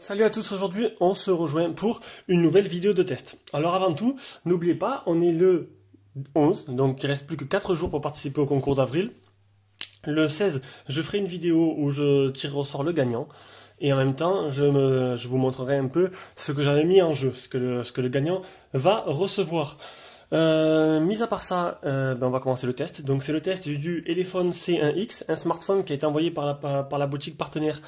Salut à tous, aujourd'hui on se rejoint pour une nouvelle vidéo de test. Alors avant tout, n'oubliez pas, on est le 11, donc il reste plus que 4 jours pour participer au concours d'avril. Le 16, je ferai une vidéo où je tirerai au sort le gagnant. Et en même temps, je vous montrerai un peu ce que j'avais mis en jeu, ce que le gagnant va recevoir. Mis à part ça, on va commencer le test. Donc c'est le test du Elephone C1X, un smartphone qui a été envoyé par la boutique partenaire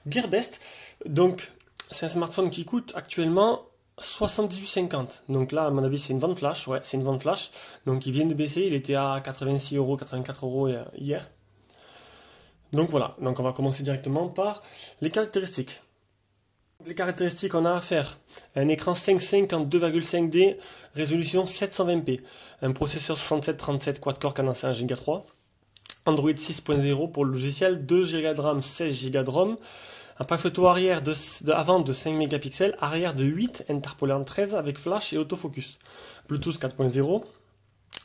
Gearbest. Donc c'est un smartphone qui coûte actuellement 78,50. Donc là, à mon avis, c'est une vente flash. Ouais, c'est une vente flash. Donc il vient de baisser, il était à 86 €, 84 € hier. Donc voilà, donc on va commencer directement par les caractéristiques. Les caractéristiques, on a à faire un écran 5.5 en 2,5D, résolution 720p, un processeur 6737 quad-core cadencé 1 Go 3, Android 6.0 pour le logiciel, 2 Go de RAM, 16 Go de ROM, un pack photo arrière avant de 5 mégapixels, arrière de 8, interpolé en 13 avec flash et autofocus, Bluetooth 4.0,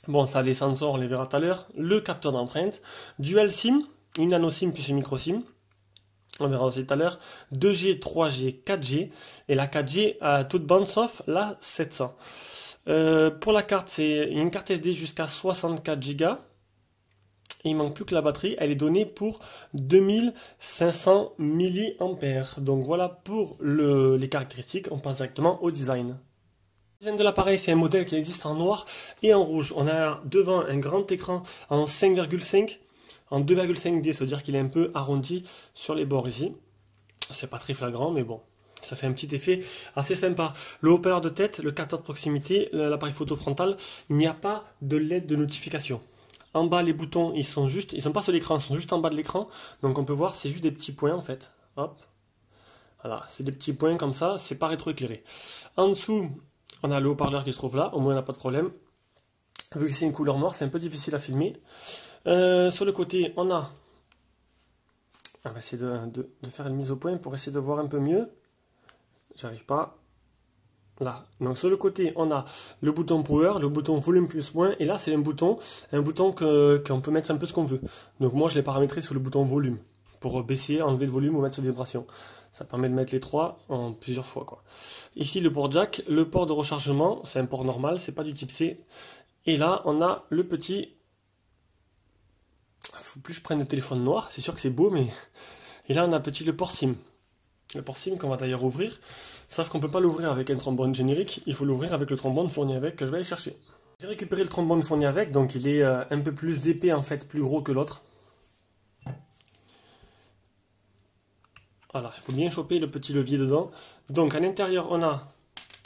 bon ça les sensors on les verra tout à l'heure, le capteur d'empreinte, dual SIM, une nano SIM plus une micro SIM, on verra aussi tout à l'heure, 2G, 3G, 4G, et la 4G à toute bande sauf la 700. Pour la carte, c'est une carte SD jusqu'à 64 Go. Il manque plus que la batterie, elle est donnée pour 2500 mAh. Donc voilà pour les caractéristiques, on passe directement au design. Le design de l'appareil, c'est un modèle qui existe en noir et en rouge. On a devant un grand écran en 5,5. En 2,5D, ça veut dire qu'il est un peu arrondi sur les bords ici. C'est pas très flagrant, mais bon, ça fait un petit effet assez sympa. Le haut-parleur de tête, le capteur de proximité, l'appareil photo frontal, il n'y a pas de LED de notification. En bas, les boutons, ils sont pas sur l'écran, ils sont juste en bas de l'écran. Donc on peut voir, c'est juste des petits points en fait. Hop. Voilà, c'est des petits points comme ça, c'est pas rétroéclairé. En dessous, on a le haut-parleur qui se trouve là, au moins on n'a pas de problème. Vu que c'est une couleur noire, c'est un peu difficile à filmer. Sur le côté, on a... On va essayer de faire une mise au point pour essayer de voir un peu mieux. J'arrive pas. Là. Donc sur le côté, on a le bouton Power, le bouton Volume plus moins. Et là, c'est un bouton qu'on peut mettre un peu ce qu'on veut. Donc moi, je l'ai paramétré sur le bouton Volume. Pour baisser, enlever le volume ou mettre sur vibration. Ça permet de mettre les trois en plusieurs fois, quoi. Ici, le port jack. Le port de rechargement, c'est un port normal, c'est pas du type C. Et là, on a le petit... Faut plus je prenne le téléphone noir, c'est sûr que c'est beau, mais... Et là, on a le port SIM. Le port SIM qu'on va d'ailleurs ouvrir, sauf qu'on ne peut pas l'ouvrir avec un trombone générique, il faut l'ouvrir avec le trombone fourni avec, que je vais aller chercher. J'ai récupéré le trombone fourni avec, donc il est un peu plus épais en fait, plus gros que l'autre. Voilà, il faut bien choper le petit levier dedans. Donc à l'intérieur, on a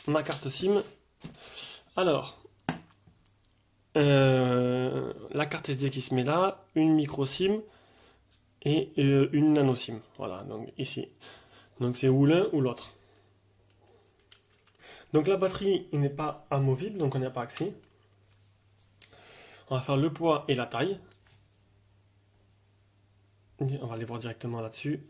ma carte SIM. Alors... la carte SD qui se met là, une micro SIM et une nano SIM. Voilà, donc ici. Donc c'est ou l'un ou l'autre. Donc la batterie, il n'est pas amovible, donc on n'y a pas accès. On va faire le poids et la taille. On va aller voir directement là-dessus.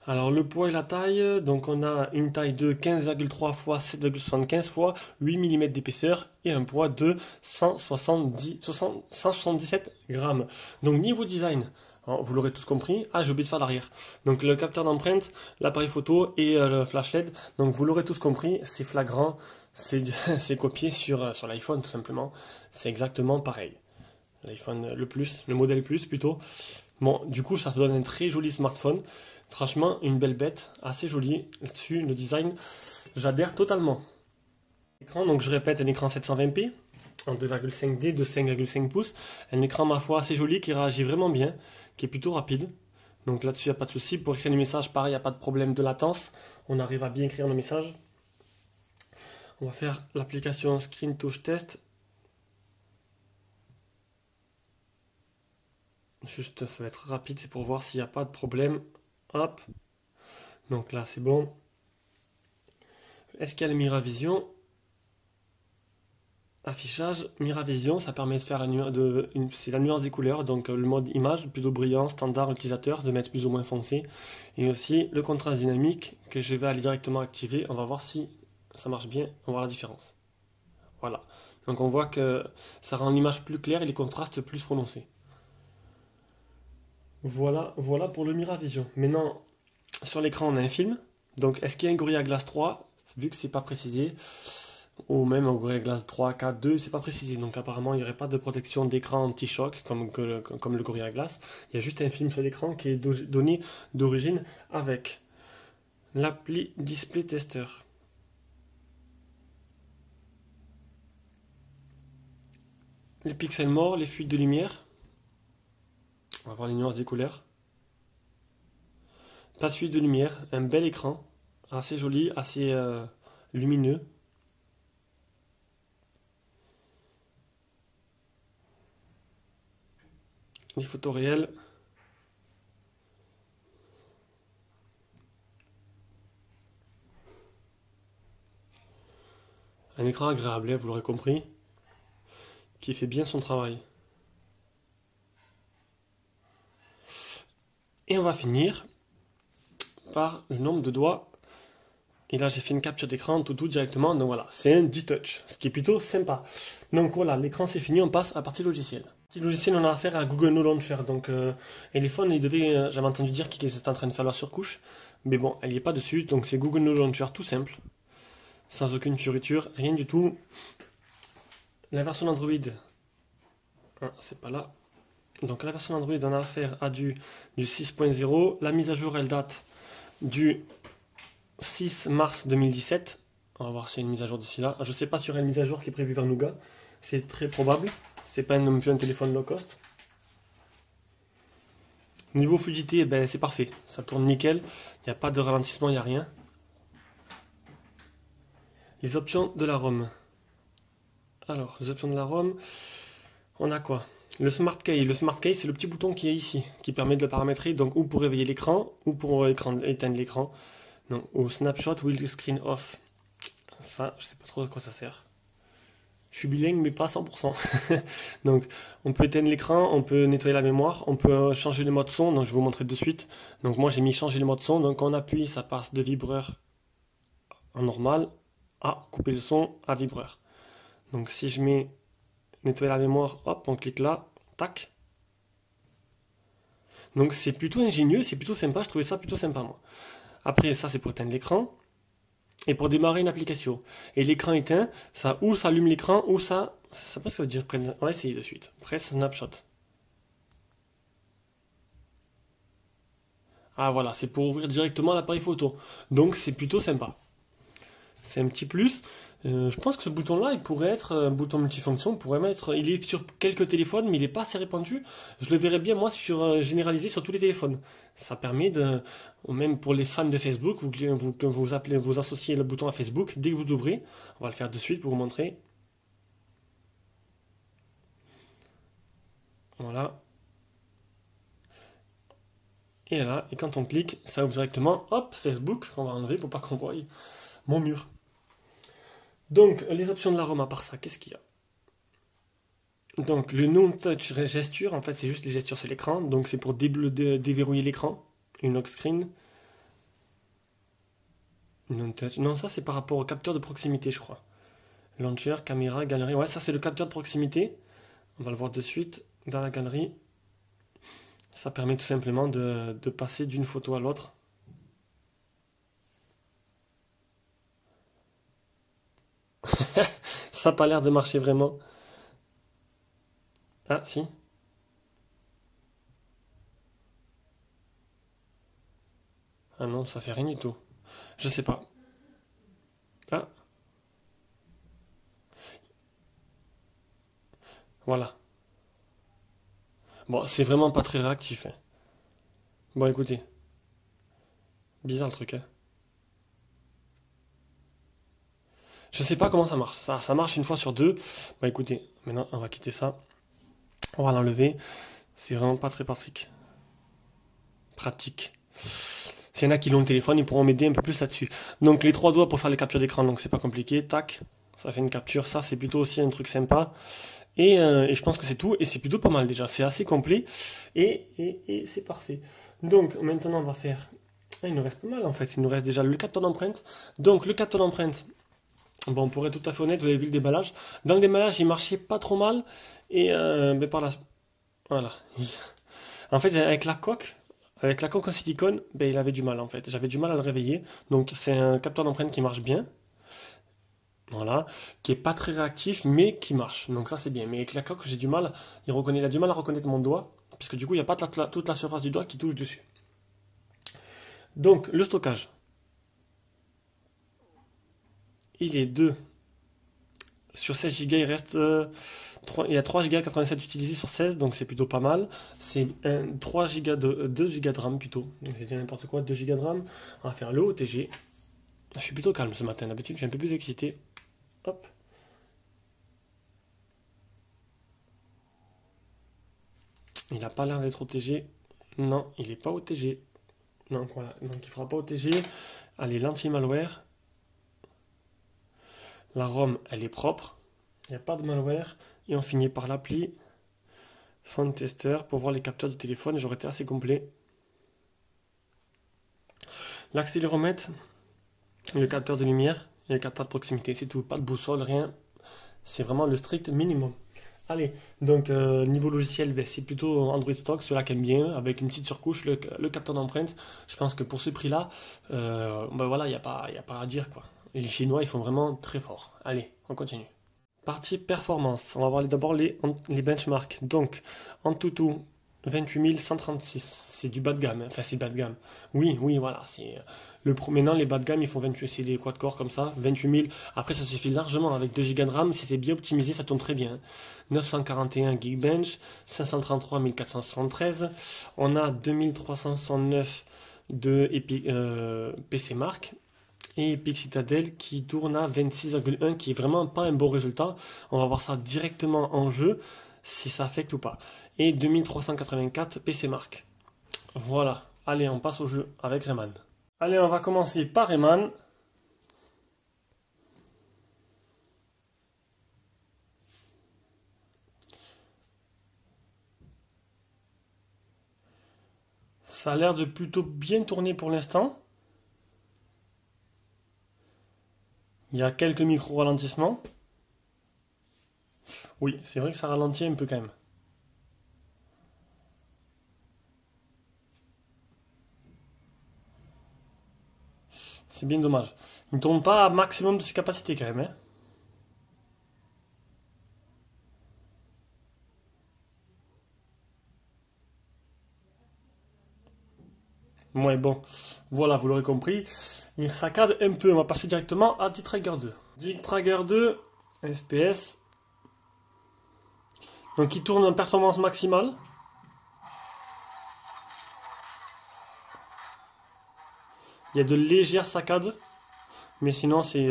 Alors le poids et la taille, donc on a une taille de 15,3 x 7,75 x 8 mm d'épaisseur et un poids de 177 grammes. Donc niveau design, vous l'aurez tous compris. Ah, j'ai oublié de faire l'arrière. Donc le capteur d'empreinte, l'appareil photo et le flash LED. Donc vous l'aurez tous compris, c'est flagrant, c'est copié sur l'iPhone tout simplement. C'est exactement pareil. L'iPhone le modèle Plus plutôt. Bon, du coup, ça te donne un très joli smartphone. Franchement, une belle bête, assez jolie. Là-dessus, le design, j'adhère totalement. L'écran, donc je répète, un écran 720p en 2,5D de 5,5 pouces. Un écran, ma foi, assez joli, qui réagit vraiment bien, qui est plutôt rapide. Donc là-dessus, il n'y a pas de souci. Pour écrire les messages, pareil, il n'y a pas de problème de latence. On arrive à bien écrire nos messages. On va faire l'application Screen Touch Test. Juste, ça va être rapide, c'est pour voir s'il n'y a pas de problème. Hop. Donc là, c'est bon. Est-ce qu'il y a le Miravision? Affichage, Miravision, ça permet de faire c'est la nuance des couleurs, donc le mode image, plutôt brillant, standard utilisateur, de mettre plus ou moins foncé. Et aussi le contraste dynamique, que je vais aller directement activer. On va voir si ça marche bien, on va voir la différence. Voilà. Donc on voit que ça rend l'image plus claire et les contrastes plus prononcés. Voilà pour le Miravision. Maintenant, sur l'écran, on a un film. Donc, est-ce qu'il y a un Gorilla Glass 3? Vu que c'est pas précisé, ou même un Gorilla Glass 3, 4, 2, c'est pas précisé. Donc, apparemment, il n'y aurait pas de protection d'écran anti-choc comme le Gorilla Glass. Il y a juste un film sur l'écran qui est donné d'origine avec l'appli Display Tester. Les pixels morts, les fuites de lumière. On va voir les nuances des couleurs. Pas de fuite de lumière, un bel écran, assez joli, assez lumineux. Les photos réelles. Un écran agréable, vous l'aurez compris, qui fait bien son travail. Et on va finir par le nombre de doigts. Et là, j'ai fait une capture d'écran tout directement. Donc voilà, c'est un D-Touch, ce qui est plutôt sympa. Donc voilà, l'écran c'est fini, on passe à la partie logiciel. Partie logiciel, on a affaire à Google No Launcher. Donc Elephone, j'avais entendu dire qu'ils étaient en train de faire leur surcouche. Mais bon, elle n'y est pas dessus. Donc c'est Google No Launcher tout simple. Sans aucune fioriture, rien du tout. La version Android, c'est pas là. Donc la version Android, on a affaire à du 6.0. La mise à jour, elle date du 6 mars 2017. On va voir s'il y a une mise à jour d'ici là. Je ne sais pas s'il y aura une mise à jour qui est prévue vers Nougat. C'est très probable. C'est pas non plus un téléphone low cost. Niveau fluidité, ben, c'est parfait. Ça tourne nickel. Il n'y a pas de ralentissement, il n'y a rien. Les options de la ROM. Alors, les options de la ROM, on a quoi? Le Smart Key. Le Smart Key, c'est le petit bouton qui est ici, qui permet de le paramétrer, donc ou pour réveiller l'écran, ou pour éteindre l'écran. Donc, au Snapshot Will Screen Off. Ça, je sais pas trop à quoi ça sert. Je suis bilingue, mais pas à 100%. Donc, on peut éteindre l'écran, on peut nettoyer la mémoire, on peut changer le mode son, donc je vais vous montrer de suite. Donc, moi, j'ai mis changer le mode son, donc quand on appuie, ça passe de vibreur en normal à couper le son à vibreur. Donc, si je mets nettoyer la mémoire, hop, on clique là, tac. Donc, c'est plutôt ingénieux, c'est plutôt sympa, je trouvais ça plutôt sympa, moi. Après, ça, c'est pour éteindre l'écran. Et pour démarrer une application. Et l'écran éteint, ça ou ça allume l'écran, ou ça... Ça pas ce que ça veut dire. On va essayer de suite. Press Snapshot. Ah voilà, c'est pour ouvrir directement l'appareil photo. Donc c'est plutôt sympa. C'est un petit plus. Je pense que ce bouton-là, il pourrait être un bouton multifonction. Il est sur quelques téléphones, mais il n'est pas assez répandu. Je le verrais bien, moi, généralisé sur tous les téléphones. Ça permet de, même pour les fans de Facebook, vous associez le bouton à Facebook dès que vous ouvrez. On va le faire de suite pour vous montrer. Voilà. Et là, et quand on clique, ça ouvre directement, hop, Facebook, qu'on va enlever pour pas qu'on voie mon mur. Donc, les options de la ROM, à part ça, qu'est-ce qu'il y a? Donc, le non-touch gesture, en fait, c'est juste les gestures sur l'écran. Donc, c'est pour déverrouiller l'écran. Une lock screen. Non-touch. Non, ça, c'est par rapport au capteur de proximité, je crois. Launcher, caméra, galerie. Ouais, ça, c'est le capteur de proximité. On va le voir de suite dans la galerie. Ça permet tout simplement de passer d'une photo à l'autre. Ça n'a pas l'air de marcher vraiment. Ah, si. Ah non, ça fait rien du tout. Je sais pas. Ah, voilà. Bon, c'est vraiment pas très réactif, hein. Bon, écoutez. Bizarre le truc, hein. Je sais pas comment ça marche. Ça marche une fois sur deux. Bah écoutez, maintenant on va quitter ça. On va l'enlever. C'est vraiment pas très pratique. Pratique. S'il y en a qui l'ont le téléphone, ils pourront m'aider un peu plus là-dessus. Donc les trois doigts pour faire les captures d'écran, donc c'est pas compliqué. Tac, ça fait une capture. Ça c'est plutôt aussi un truc sympa. Et je pense que c'est tout. Et c'est plutôt pas mal déjà. C'est assez complet. Et c'est parfait. Donc maintenant on va faire... Ah, il nous reste pas mal en fait. Il nous reste déjà le capteur d'empreinte. Donc le capteur d'empreinte... Bon, pour être tout à fait honnête, vous avez vu le déballage. Dans le déballage, il marchait pas trop mal. Et mais par là... Voilà. En fait, avec la coque, Avec la coque en silicone, ben, il avait du mal en fait. J'avais du mal à le réveiller. Donc c'est un capteur d'empreinte qui marche bien. Voilà. Qui est pas très réactif, mais qui marche. Donc ça c'est bien. Mais avec la coque, j'ai du mal. Il a du mal à reconnaître mon doigt. Puisque du coup, il n'y a pas toute la surface du doigt qui touche dessus. Donc le stockage. Il est de... Sur 16 Go, il reste... il y a 3 Go 87 utilisés sur 16, donc c'est plutôt pas mal. C'est 3 Go 2 Go de RAM plutôt. Donc j'ai dit n'importe quoi, 2 Go de RAM. On va faire le OTG. Je suis plutôt calme ce matin, d'habitude je suis un peu plus excité. Hop. Il n'a pas l'air d'être OTG. Non, il n'est pas OTG. Donc voilà, donc il ne fera pas OTG. Allez, l'anti-malware. La ROM, elle est propre. Il n'y a pas de malware. Et on finit par l'appli Phone Tester pour voir les capteurs de téléphone. J'aurais été assez complet. L'accéléromètre, le capteur de lumière et le capteur de proximité. C'est tout. Pas de boussole, rien. C'est vraiment le strict minimum. Allez, donc niveau logiciel, ben, c'est plutôt Android stock, ceux-là qui aiment bien, avec une petite surcouche, le capteur d'empreinte. Je pense que pour ce prix-là, ben voilà, il n'y a pas à dire quoi. Les Chinois, ils font vraiment très fort. Allez, on continue. Partie performance. On va voir d'abord les benchmarks. Donc, Antutu 28136. C'est du bas de gamme. Enfin, c'est bas de gamme. Oui, voilà. Maintenant, les bas de gamme, ils font 28. C'est des quad-core comme ça. 28000. Après, ça suffit largement. Avec 2 Go de RAM, si c'est bien optimisé, ça tourne très bien. 941 Geekbench. 533 1473. On a 2369 de PC Mark. Et Epic Citadel qui tourne à 26,1, qui est vraiment pas un bon résultat. On va voir ça directement en jeu, si ça affecte ou pas. Et 2384 PC Mark. Voilà, allez, on passe au jeu avec Rayman. Allez, on va commencer par Rayman. Ça a l'air de plutôt bien tourner pour l'instant. Il y a quelques micro-ralentissements. Oui, c'est vrai que ça ralentit un peu quand même. C'est bien dommage. Il ne tourne pas à maximum de ses capacités quand même. Hein. Ouais, bon, voilà, vous l'aurez compris. Il saccade un peu. On va passer directement à D-Trigger 2. D-Trigger 2, FPS. Donc, il tourne en performance maximale. Il y a de légères saccades. Mais sinon, c'est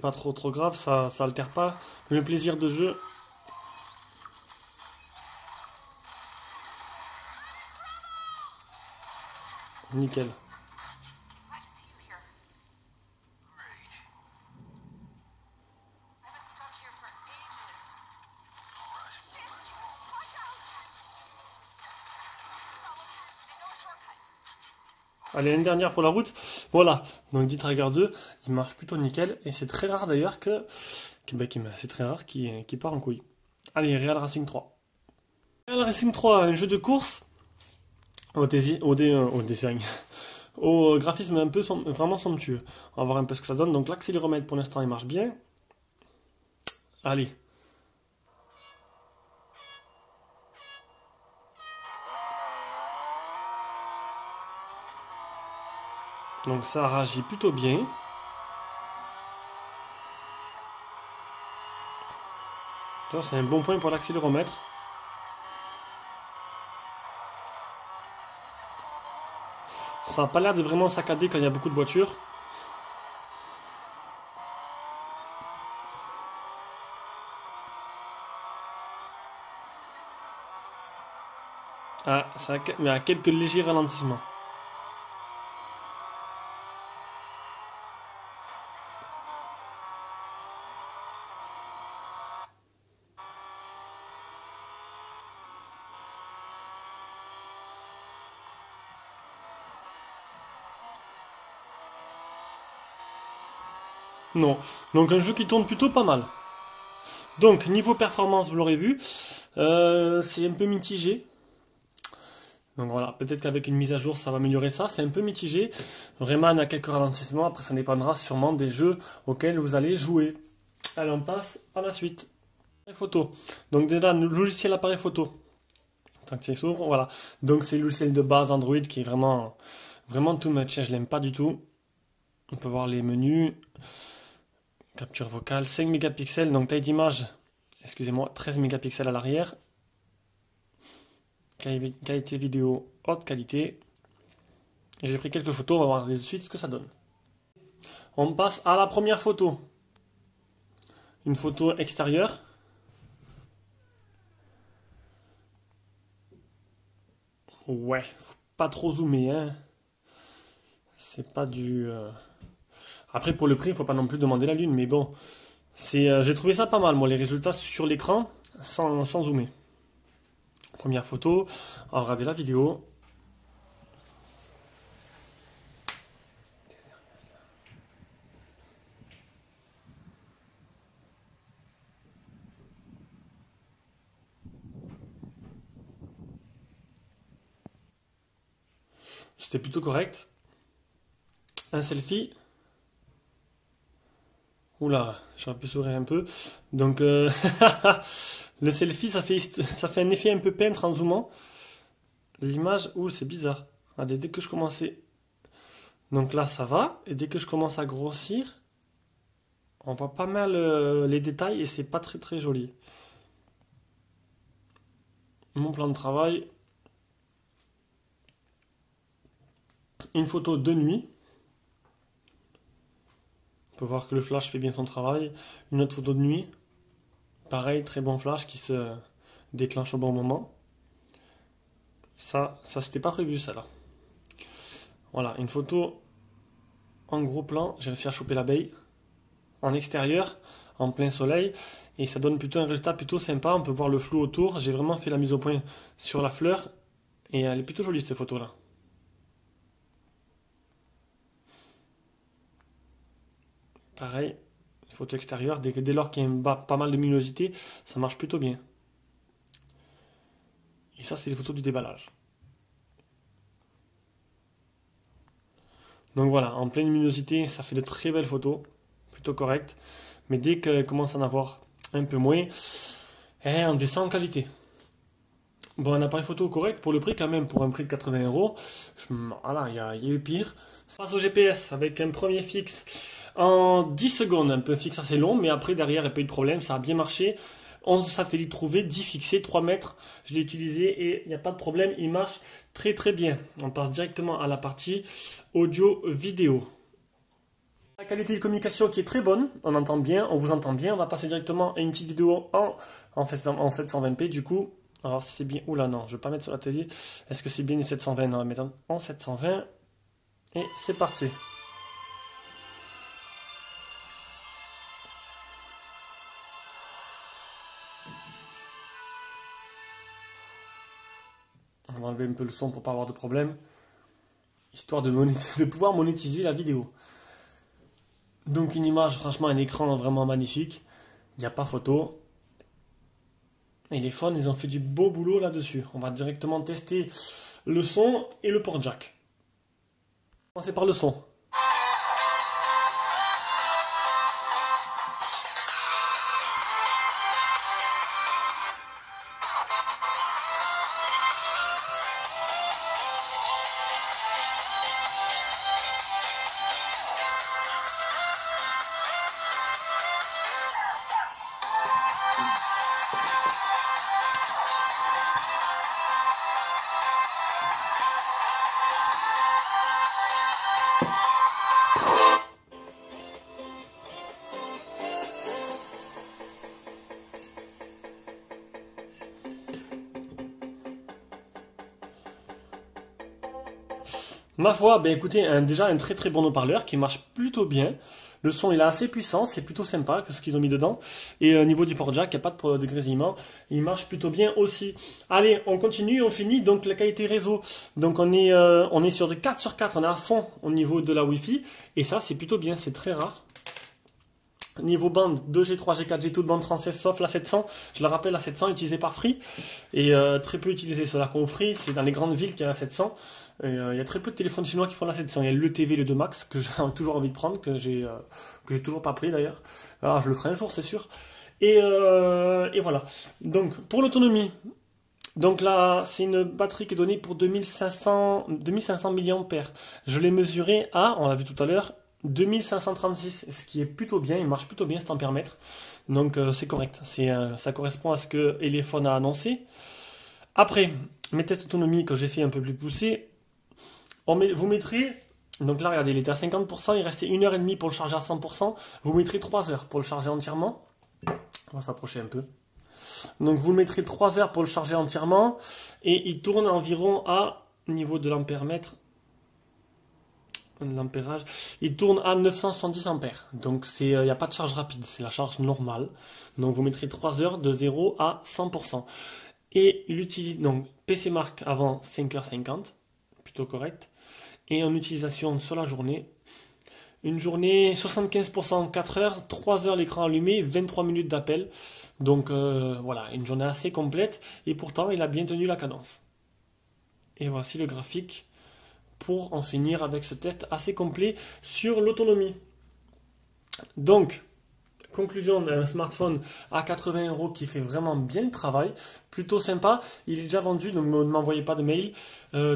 pas trop grave. Ça altère pas le plaisir de jeu. Nickel. Allez, une dernière pour la route. Voilà, donc D-Trigger 2, il marche plutôt nickel. Et c'est très rare d'ailleurs c'est très rare qu'il part en couille. Allez, Real Racing 3. Real Racing 3, un jeu de course au design, au graphisme un peu vraiment somptueux. On va voir un peu ce que ça donne. Donc l'accéléromètre pour l'instant il marche bien. Allez. Donc ça réagit plutôt bien. C'est un bon point pour l'accéléromètre. Ça n'a pas l'air de vraiment saccader quand il y a beaucoup de voitures. Ah, mais à quelques légers ralentissements. Non, donc un jeu qui tourne plutôt pas mal. Donc niveau performance, vous l'aurez vu, c'est un peu mitigé. Donc voilà, peut-être qu'avec une mise à jour, ça va améliorer ça. C'est un peu mitigé. Vraiment, il y a quelques ralentissements. Après, ça dépendra sûrement des jeux auxquels vous allez jouer. Allez, on passe à la suite. Photo. Donc déjà, le logiciel appareil photo. Tant que c'est s'ouvre, voilà. Donc c'est le logiciel de base Android qui est vraiment, vraiment too much. Je l'aime pas du tout. On peut voir les menus. Capture vocale, 5 mégapixels. Donc taille d'image, excusez-moi, 13 mégapixels à l'arrière. Qualité vidéo, haute qualité. J'ai pris quelques photos, on va voir tout de suite ce que ça donne. On passe à la première photo. Une photo extérieure. Ouais, faut pas trop zoomer, hein. C'est pas du... Après, pour le prix, il faut pas non plus demander la lune, mais bon. J'ai trouvé ça pas mal, moi, les résultats sur l'écran, sans zoomer. Première photo, on va regarder la vidéo. C'était plutôt correct. Un selfie. Oula, j'aurais pu sourire un peu. Donc, le selfie, ça fait un effet un peu peintre en zoomant. L'image, c'est bizarre. Regardez, dès que je commençais... Donc là, ça va. Et dès que je commence à grossir, on voit pas mal les détails et c'est pas très très joli. Mon plan de travail. Une photo de nuit. On peut voir que le flash fait bien son travail. Une autre photo de nuit. Pareil, très bon flash qui se déclenche au bon moment. Ça c'était pas prévu, ça là. Voilà, une photo en gros plan. J'ai réussi à choper l'abeille en extérieur, en plein soleil. Et ça donne plutôt un résultat plutôt sympa. On peut voir le flou autour. J'ai vraiment fait la mise au point sur la fleur. Et elle est plutôt jolie cette photo là. Pareil, photo extérieure, dès lors qu'il y a pas mal de luminosité, ça marche plutôt bien. Et ça, c'est les photos du déballage. Donc voilà, en pleine luminosité, ça fait de très belles photos, plutôt correctes. Mais dès qu'elle commence à en avoir un peu moins, on descend en qualité. Bon, un appareil photo correct pour le prix quand même, pour un prix de 80 €. Voilà, il y a eu pire. On passe au GPS avec un premier fixe en 10 secondes, un peu fixe assez long, mais après derrière il n'y a pas eu de problème, ça a bien marché. 11 satellites trouvés, 10 fixés, 3 mètres, je l'ai utilisé et il n'y a pas de problème, il marche très très bien. On passe directement à la partie audio-vidéo. La qualité de communication qui est très bonne, on entend bien, on vous entend bien, on va passer directement à une petite vidéo en 720p du coup. Alors si c'est bien, oula non, je ne vais pas mettre sur la télé, est-ce que c'est bien une 720? Non, on va mettre en 720 et c'est parti. On va enlever un peu le son pour pas avoir de problème, histoire de pouvoir monétiser la vidéo. Donc une image, franchement un écran vraiment magnifique, il n'y a pas photo. Et les phones, ils ont fait du beau boulot là-dessus. On va directement tester le son et le port jack. On va commencer par le son. Ma foi, ben écoutez, déjà un très très bon haut-parleur qui marche plutôt bien. Le son il est assez puissant, c'est plutôt sympa que ce qu'ils ont mis dedans. Et au niveau du port jack, il n'y a pas de grésillement. Il marche plutôt bien aussi. Allez, on continue, on finit. Donc la qualité réseau. Donc on est sur de 4/4, on est à fond au niveau de la Wi-Fi. Et ça c'est plutôt bien, c'est très rare. Niveau bande, 2G, 3G, 4G, toute bande française sauf la 700. Je le rappelle, la 700 utilisée par Free et très peu utilisée sur la com Free. C'est dans les grandes villes qu'il y a la 700. Il y a très peu de téléphones chinois qui font la 700. Il y a le TV, le 2 Max que j'ai toujours envie de prendre, que j'ai toujours pas pris d'ailleurs. Alors je le ferai un jour, c'est sûr. Et voilà. Donc pour l'autonomie. Donc là, c'est une batterie qui est donnée pour 2500 mAh. Je l'ai mesuré à, on l'a vu tout à l'heure, 2536, ce qui est plutôt bien, il marche plutôt bien cet ampèremètre. Donc c'est correct, ça correspond à ce que Elephone a annoncé. Après, mes tests d'autonomie que j'ai fait un peu plus poussés, vous mettrez, donc là regardez, il était à 50%, il restait 1h30 pour le charger à 100%, vous mettrez 3 heures pour le charger entièrement. On va s'approcher un peu. Donc vous mettrez 3 heures pour le charger entièrement et il tourne environ à, niveau de l'ampèremètre, l'ampérage, il tourne à 970 ampères. Donc il n'y a pas de charge rapide, c'est la charge normale. Donc vous mettrez 3 heures de 0 à 100%. Et l'utilise donc PC marque avant 5h50, plutôt correct. Et en utilisation sur la journée, une journée 75% 4 heures, 3 heures l'écran allumé, 23 minutes d'appel. Donc voilà, une journée assez complète et pourtant il a bien tenu la cadence. Et voici le graphique pour en finir avec ce test assez complet sur l'autonomie. Donc, conclusion d'un smartphone à 80 € qui fait vraiment bien le travail, plutôt sympa, il est déjà vendu, donc ne m'envoyez pas de mail.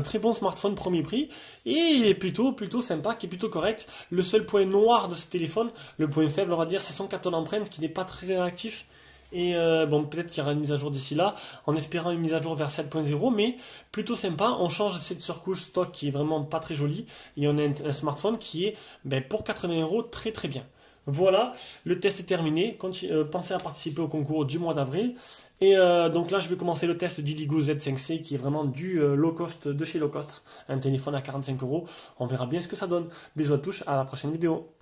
Très bon smartphone premier prix, et il est plutôt sympa, qui est plutôt correct. Le seul point noir de ce téléphone, le point faible on va dire, c'est son capteur d'empreinte qui n'est pas très réactif. Et bon, peut-être qu'il y aura une mise à jour d'ici là, en espérant une mise à jour vers 7.0, mais plutôt sympa. On change cette surcouche stock qui est vraiment pas très jolie, et on a un smartphone qui est pour 80 € très très bien. Voilà, le test est terminé. Pensez à participer au concours du mois d'avril. Et donc là, je vais commencer le test du Ligo Z5C qui est vraiment du low cost de chez low cost. Un téléphone à 45 €. On verra bien ce que ça donne. Bisous à tous, à la prochaine vidéo.